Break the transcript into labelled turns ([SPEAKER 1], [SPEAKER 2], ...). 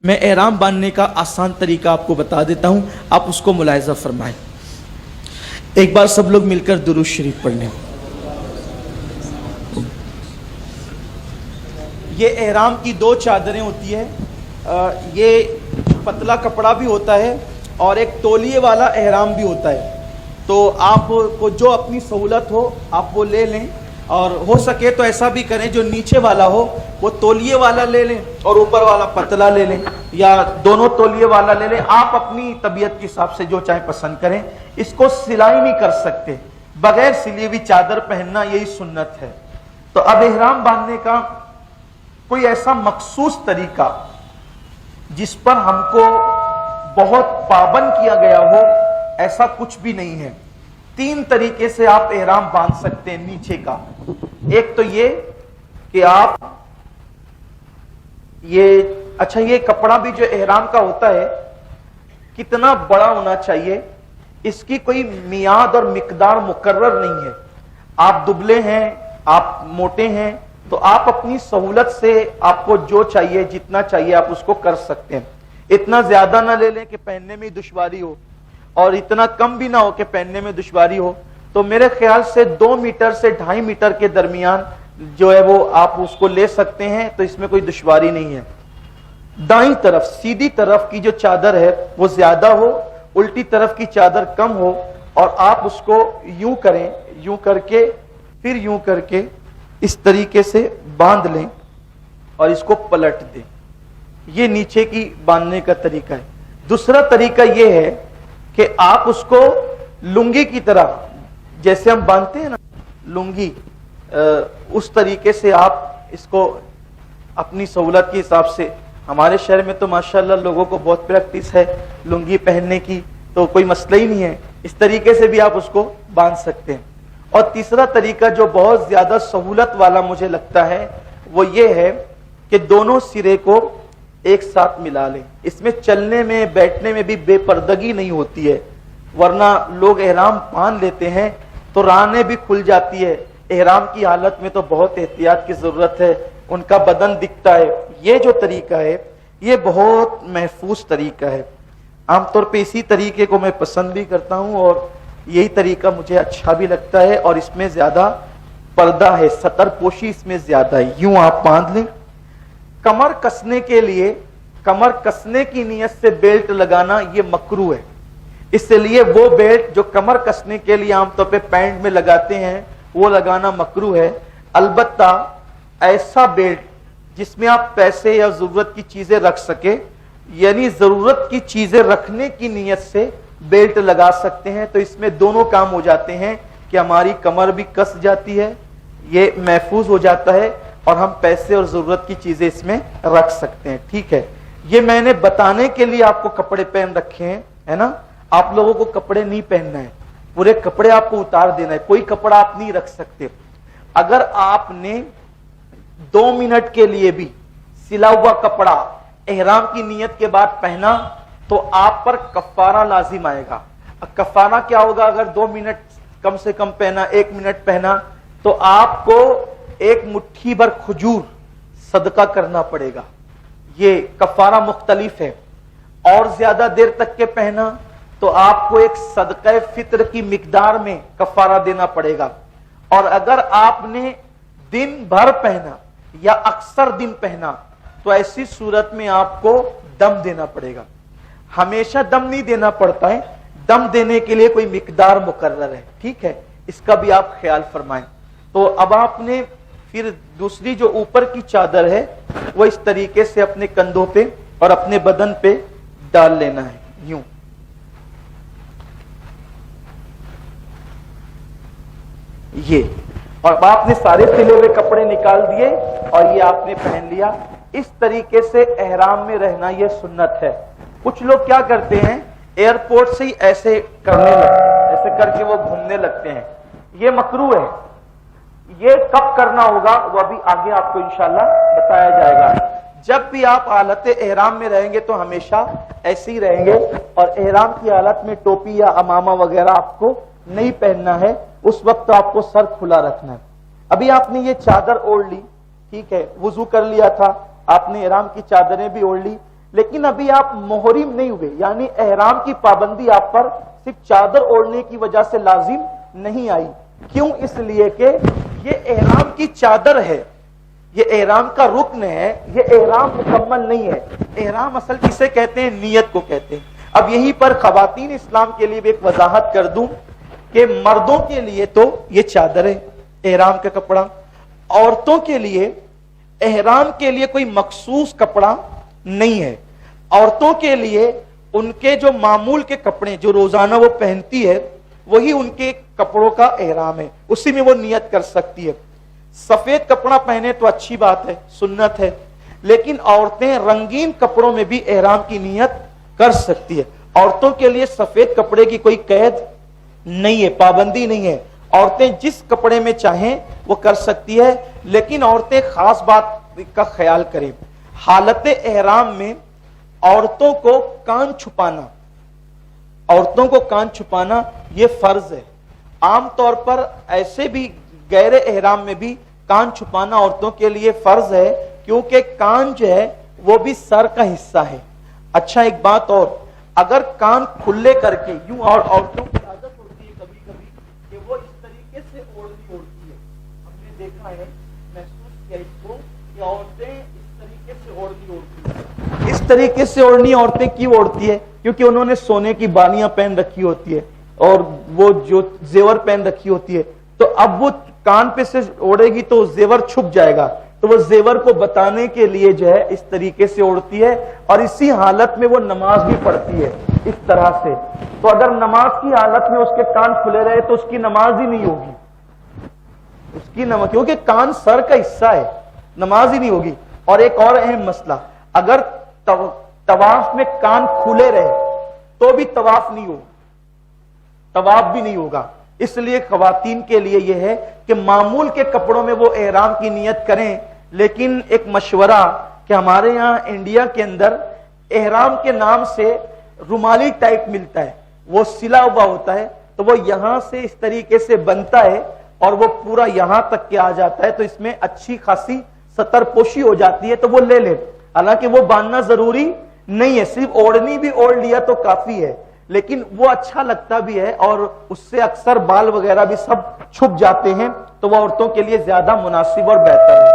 [SPEAKER 1] میں احرام باندھنے کا آسان طریقہ آپ کو بتا دیتا ہوں، آپ اس کو ملاحظہ فرمائیں۔ ایک بار سب لوگ مل کر درود شریف پڑھ لیں۔ یہ احرام کی دو چادریں ہوتی ہیں، یہ پتلا کپڑا بھی ہوتا ہے اور ایک تولیے والا احرام بھی ہوتا ہے۔ تو آپ کو جو اپنی سہولت ہو آپ وہ لے لیں، اور ہو سکے تو ایسا بھی کریں جو نیچے والا ہو وہ تولیے والا لے لیں اور اوپر والا پتلا لے لیں، یا دونوں تولیے والا لے لیں۔ آپ اپنی طبیعت کے حساب سے جو چاہیں پسند کریں۔ اس کو سلائی نہیں کر سکتے، بغیر سلی ہوئی چادر پہننا یہی سنت ہے۔ تو اب احرام باندھنے کا کوئی ایسا مخصوص طریقہ جس پر ہم کو بہت پابند کیا گیا ہو، ایسا کچھ بھی نہیں ہے۔ تین طریقے سے آپ احرام باندھ سکتے ہیں نیچے کا۔ ایک تو یہ کہ آپ یہ کپڑا بھی جو احرام کا ہوتا ہے کتنا بڑا ہونا چاہیے، اس کی کوئی میعاد اور مقدار مقرر نہیں ہے۔ آپ دبلے ہیں، آپ موٹے ہیں، تو آپ اپنی سہولت سے آپ کو جو چاہیے جتنا چاہیے آپ اس کو کر سکتے ہیں۔ اتنا زیادہ نہ لے لیں کہ پہننے میں دشواری ہو، اور اتنا کم بھی نہ ہو کہ پہننے میں دشواری ہو۔ تو میرے خیال سے 2 میٹر سے 2.5 میٹر کے درمیان جو ہے وہ آپ اس کو لے سکتے ہیں، تو اس میں کوئی دشواری نہیں ہے۔ دائیں طرف سیدھی طرف کی جو چادر ہے وہ زیادہ ہو، الٹی طرف کی چادر کم ہو، اور آپ اس کو یوں کریں، یوں کر کے پھر یوں کر کے اس طریقے سے باندھ لیں اور اس کو پلٹ دیں۔ یہ نیچے کی باندھنے کا طریقہ ہے۔ دوسرا طریقہ یہ ہے کہ آپ اس کو لنگی کی طرح، جیسے ہم باندھتے ہیں نا لنگی، اس طریقے سے آپ اس کو اپنی سہولت کے حساب سے، ہمارے شہر میں تو ماشاءاللہ لوگوں کو بہت پریکٹس ہے لنگی پہننے کی، تو کوئی مسئلہ ہی نہیں ہے، اس طریقے سے بھی آپ اس کو باندھ سکتے ہیں۔ اور تیسرا طریقہ جو بہت زیادہ سہولت والا مجھے لگتا ہے وہ یہ ہے کہ دونوں سرے کو ایک ساتھ ملا لیں۔ اس میں چلنے میں بیٹھنے میں بھی بے پردگی نہیں ہوتی ہے، ورنہ لوگ احرام باندھ لیتے ہیں تو رانیں بھی کھل جاتی ہے۔ احرام کی حالت میں تو بہت احتیاط کی ضرورت ہے، ان کا بدن دکھتا ہے۔ یہ جو طریقہ ہے یہ بہت محفوظ طریقہ ہے، عام طور پہ اسی طریقے کو میں پسند بھی کرتا ہوں، اور یہی طریقہ مجھے اچھا بھی لگتا ہے، اور اس میں زیادہ پردہ ہے، سطر پوشی اس میں زیادہ ہے۔ یوں آپ باندھ لیں۔ کمر کسنے کے لیے، کمر کسنے کی نیت سے بیلٹ لگانا یہ مکروہ ہے، اس لیے وہ بیلٹ جو کمر کسنے کے لیے عام طور پہ پینٹ میں لگاتے ہیں وہ لگانا مکروہ ہے۔ البتہ ایسا بیلٹ جس میں آپ پیسے یا ضرورت کی چیزیں رکھ سکے، یعنی ضرورت کی چیزیں رکھنے کی نیت سے بیلٹ لگا سکتے ہیں، تو اس میں دونوں کام ہو جاتے ہیں کہ ہماری کمر بھی کس جاتی ہے، یہ محفوظ ہو جاتا ہے، اور ہم پیسے اور ضرورت کی چیزیں اس میں رکھ سکتے ہیں۔ ٹھیک ہے، یہ میں نے بتانے کے لیے آپ کو کپڑے پہن رکھے ہیں، ہے نا۔ آپ لوگوں کو کپڑے نہیں پہننا ہے، پورے کپڑے آپ کو اتار دینا ہے، کوئی کپڑا آپ نہیں رکھ سکتے۔ اگر آپ نے 2 منٹ کے لیے بھی سلا ہوا کپڑا احرام کی نیت کے بعد پہنا تو آپ پر کفارہ لازم آئے گا۔ کفارہ کیا ہوگا؟ اگر 2 منٹ کم سے کم پہنا، 1 منٹ پہنا، تو آپ کو 1 مٹھی بھر کھجور صدقہ کرنا پڑے گا۔ یہ کفارہ مختلف ہے۔ اور زیادہ دیر تک کے پہنا تو آپ کو ایک صدقہ فطر کی مقدار میں کفارہ دینا پڑے گا۔ اور اگر آپ نے دن بھر پہنا یا اکثر دن پہنا تو ایسی صورت میں آپ کو دم دینا پڑے گا۔ ہمیشہ دم نہیں دینا پڑتا ہے، دم دینے کے لیے کوئی مقدار مقرر ہے۔ ٹھیک ہے، اس کا بھی آپ خیال فرمائیں۔ تو اب آپ نے پھر دوسری جو اوپر کی چادر ہے وہ اس طریقے سے اپنے کندھوں پہ اور اپنے بدن پہ ڈال لینا ہے، یوں۔ یہ، اور اب آپ نے سارے سلے ہوئے کپڑے نکال دیے اور یہ آپ نے پہن لیا۔ اس طریقے سے احرام میں رہنا یہ سنت ہے۔ کچھ لوگ کیا کرتے ہیں، ایئرپورٹ سے ہی ایسے کرنے لگتے ہیں، ایسے کر کے وہ گھومنے لگتے ہیں، یہ مکروہ ہے۔ یہ کب کرنا ہوگا وہ ابھی آگے آپ کو انشاءاللہ بتایا جائے گا۔ جب بھی آپ حالت احرام میں رہیں گے تو ہمیشہ ایسے ہی رہیں گے، اور احرام کی حالت میں ٹوپی یا امامہ وغیرہ آپ کو نہیں پہننا ہے، اس وقت آپ کو سر کھلا رکھنا ہے۔ ابھی آپ نے یہ چادر اوڑھ لی، ٹھیک ہے، وضو کر لیا تھا، آپ نے احرام کی چادریں بھی اوڑھ لی، لیکن ابھی آپ محرم نہیں ہوئے، یعنی احرام کی پابندی آپ پر صرف چادر اوڑھنے کی وجہ سے لازم نہیں آئی۔ کیوں؟ اس لیے کہ یہ احرام کی چادر ہے، یہ احرام کا رکن ہے، یہ احرام مکمل نہیں ہے۔ احرام اصل کسے کہتے ہیں؟ نیت کو کہتے ہیں۔ اب یہیں پر خواتین اسلام کے لیے بھی ایک وضاحت کر دوں کہ مردوں کے لیے تو یہ چادر ہے احرام کا کپڑا، عورتوں کے لیے احرام کے لیے کوئی مخصوص کپڑا نہیں ہے۔ عورتوں کے لیے ان کے جو معمول کے کپڑے جو روزانہ وہ پہنتی ہے وہی ان کے کپڑوں کا احرام ہے، اسی میں وہ نیت کر سکتی ہے۔ سفید کپڑا پہنے تو اچھی بات ہے، سنت ہے، لیکن عورتیں رنگین کپڑوں میں بھی احرام کی نیت کر سکتی ہے۔ عورتوں کے لیے سفید کپڑے کی کوئی قید نہیں ہے، پابندی نہیں ہے، عورتیں جس کپڑے میں چاہیں وہ کر سکتی ہے، لیکن عورتیں خاص بات کا خیال کریں، حالت احرام میں عورتوں کو کان چھپانا، عورتوں کو کان چھپانا یہ فرض ہے۔ عام طور پر ایسے بھی غیر احرام میں بھی کان چھپانا عورتوں کے لیے فرض ہے، کیونکہ کان جو ہے وہ بھی سر کا حصہ ہے۔ اچھا ایک بات اور، اگر کان کھلے کر کے یوں، اور عورتوں کی عادت ہوتی ہے کبھی کبھی کہ وہ اس طریقے سے اوڑھتی ہے، ہم نے دیکھا ہے، محسوس کیا اس کو کہ عورتیں اس طریقے سے اوڑھتی ہیں۔ اس طریقے سے اوڑھنی عورتیں کیوں اوڑھتی ہے؟ کیونکہ انہوں نے سونے کی بالیاں پہن رکھی ہوتی ہے اور وہ جو زیور پہن رکھی ہوتی ہے، تو اب وہ کان پہ سے اوڑھے گی تو زیور چھپ جائے گا، تو وہ زیور کو بتانے کے لیے جو ہے اس طریقے سے اوڑھتی ہے، اور اسی حالت میں وہ نماز بھی پڑھتی ہے اس طرح سے۔ تو اگر نماز کی حالت میں اس کے کان کھلے رہے تو اس کی نماز ہی نہیں ہوگی، اس کی نماز، کیونکہ کان سر کا حصہ ہے، نماز ہی نہیں ہوگی۔ اور ایک اور اہم مسئلہ، اگر طواف میں کان کھلے رہے تو بھی طواف نہیں ہوگا، طواف بھی نہیں ہوگا۔ اس لیے خواتین کے لیے یہ ہے کہ معمول کے کپڑوں میں وہ احرام کی نیت کریں، لیکن ایک مشورہ کہ ہمارے یہاں انڈیا کے اندر احرام کے نام سے رومالی ٹائپ ملتا ہے، وہ سلا ہوا ہوتا ہے، تو وہ یہاں سے اس طریقے سے بنتا ہے اور وہ پورا یہاں تک کے آ جاتا ہے، تو اس میں اچھی خاصی ستر پوشی ہو جاتی ہے، تو وہ لے لیں۔ حالانکہ وہ باندھنا ضروری نہیں ہے، صرف اوڑھنی بھی اوڑھ لیا تو کافی ہے، لیکن وہ اچھا لگتا بھی ہے اور اس سے اکثر بال وغیرہ بھی سب چھپ جاتے ہیں، تو وہ عورتوں کے لیے زیادہ مناسب اور بہتر ہے۔